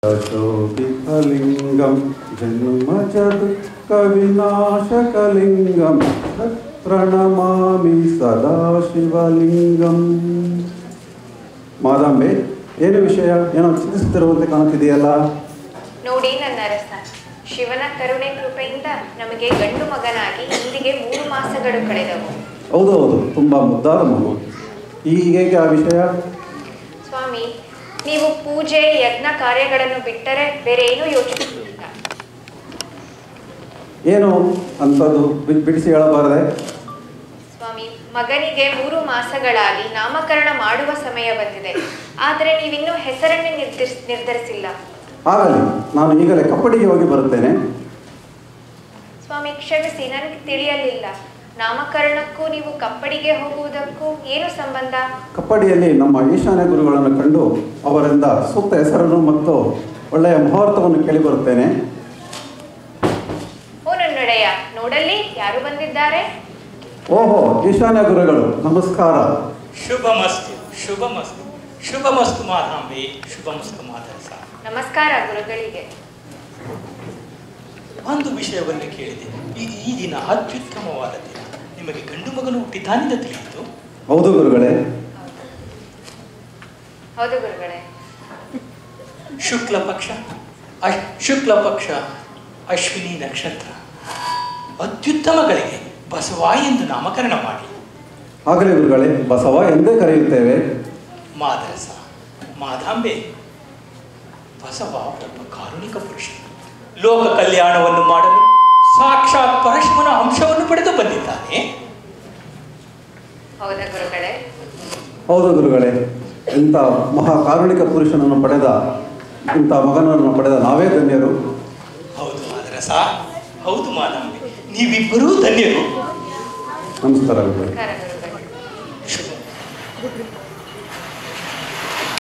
ಶೋಭಿತಲಿಂಗಂ ಜನ್ಮಜದುಃಖವಿನಾಶಕಲಿಂಗಂ ಪ್ರಣಮಾಮಿ ಸದಾ ಶಿವಲಿಂಗಂ. ಮಾದಾಂಬೆ, ಏನು ವಿಷಯ? ಏನೋ ಚಿಂತಿಸುತ್ತಿರುವಂತೆ ಕಾಣುತ್ತಿದೆಯಲ್ಲ. ನೋಡಿ ನನ್ನ ಅರಸ, ಶಿವನ ಕರುಣೆ ಕೃಪೆಯಿಂದ ನಮಗೆ ಗಂಡು ಮಗನಾಗಿ ಇಂದಿಗೆ 3 ಮಾಸಗಳು ಕಳೆದವು. ಹೌದು, ತುಂಬ ಮುದ್ದಾದ ಮಗು. ಈಗೇಗೆ ಆ ವಿಷಯ? ಸ್ವಾಮಿ, ನೀವು ಪೂಜೆ ಯಜ್ಞ ಕಾರ್ಯಗಳನ್ನು ಬಿಟ್ಟರೆ ಬೇರೆ ಏನೂ ಯೋಚಿಸುತ್ತಿಲ್ಲ. ಏನು ಅಂಥದ್ದು ಬಿಡಿಸಿ ಹೇಳಬಾರದೆ? ಸ್ವಾಮಿ, ಮಗನಿಗೆ 3 ಮಾಸಗಳಾಗಿ ನಾಮಕರಣ ಮಾಡುವ ಸಮಯ ಬಂದಿದೆ. ಆದರೆ ನೀವಿನ್ನೂ ಹೆಸರನ್ನೇ ನಿರ್ಧರಿಸಿಲ್ಲ. ಆಗಲಿ, ನಾನು ಈಗಲೇ ಕಪ್ಪಡಿಗೆ ಹೋಗಿ ಬರುತ್ತೇನೆ. ಸ್ವಾಮಿ, ಕ್ಷಮಿಸಿ, ನನಗೆ ತಿಳಿಯಲಿಲ್ಲ. ನಾಮಕರಣಕ್ಕೂ ನೀವು ಕಪ್ಪಡಿಗೆ ಹೋಗುವುದಕ್ಕೂ ಏನು ಸಂಬಂಧ? ಕಪ್ಪಡಿಯಲ್ಲಿ ನಮ್ಮ ಈಶಾನ್ಯ ಗುರುಗಳನ್ನು ಕಂಡು ಅವರಿಂದ ಸೂಕ್ತ ಹೆಸರನ್ನು ಮತ್ತು ಒಳ್ಳೆಯ ಮುಹೂರ್ತವನ್ನು ಕೇಳಿ ಬರುತ್ತೇನೆ. ಓ ನನ್ನೊಡೆಯ, ನೋಡಲ್ಲಿ ಯಾರು ಬಂದಿದ್ದಾರೆ? ಓಹೋ, ಈಶಾನ್ಯ ಗುರುಗಳು, ನಮಸ್ಕಾರ. ಶುಭಮಸ್ತು ಶುಭಮಸ್ತು ಶುಭಮಸ್ತು ಮಾಧಾಂಬೆ, ಶುಭಮಸ್ತು ಮಾಧರಸ. ನಮಸ್ಕಾರ ಗುರುಗಳಿಗೆ. ಒಂದು ವಿಷಯವನ್ನು ಕೇಳಿದೆ. ಈ ದಿನ ಅತ್ಯುತ್ತಮವಾದ ದಿನ. ನಿಮಗೆ ಗಂಡು ಮಗನು ಹುಟ್ಟಿದ್ದಾನಿಂದ ತಿಳಿಯಿತು? ಹೌದು ಗುರುಗಳೇ. ಹೌದು ಗುರುಗಳೇ. ಶುಕ್ಲ ಪಕ್ಷ ಅಶ್ವಿನಿ ನಕ್ಷತ್ರ ಅತ್ಯುತ್ತಮಗಳಿಗೆ ಬಸವ ಎಂದು ನಾಮಕರಣ ಮಾಡಿ. ಆಗಲೇ ಗುರುಗಳೇ, ಬಸವ ಎಂದೇ ಕರೆಯುತ್ತೇವೆ. ಮಾಧರಸ, ಮಾಧಾಂಬೆ, ಬಸವ ಒಬ್ಬ ಕಾರುಣಿಕ ಪುರುಷ. ಲೋಕ ಕಲ್ಯಾಣವನ್ನು ಮಾಡಲು ಸಾಕ್ಷಾತ್ ಪರಶುವನ ಅಂಶವನ್ನು ಪಡೆದು ಬಂದಿದ್ದಾನೆ. ಹೌದಾ ಗುರುಗಳೇ? ಹೌದು ಗುರುಗಳೇ. ಇಂಥ ಮಹಾಕಾರುಣಿಕ ಪುರುಷನನ್ನು ಪಡೆದ, ಇಂಥ ಮಗನನ್ನು ಪಡೆದ ನಾವೇ ಧನ್ಯರು. ಹೌದು ಮಾಧರಸ, ಹೌದು ಮಾಧಾಂಬೆ, ನೀವಿಬ್ಬರೂ ಧನ್ಯರು. ನಮಸ್ಕಾರ ಗುರುಗಳೇ. ನಮಸ್ಕಾರ ಗುರುಗಳೇ. ಶುಭ.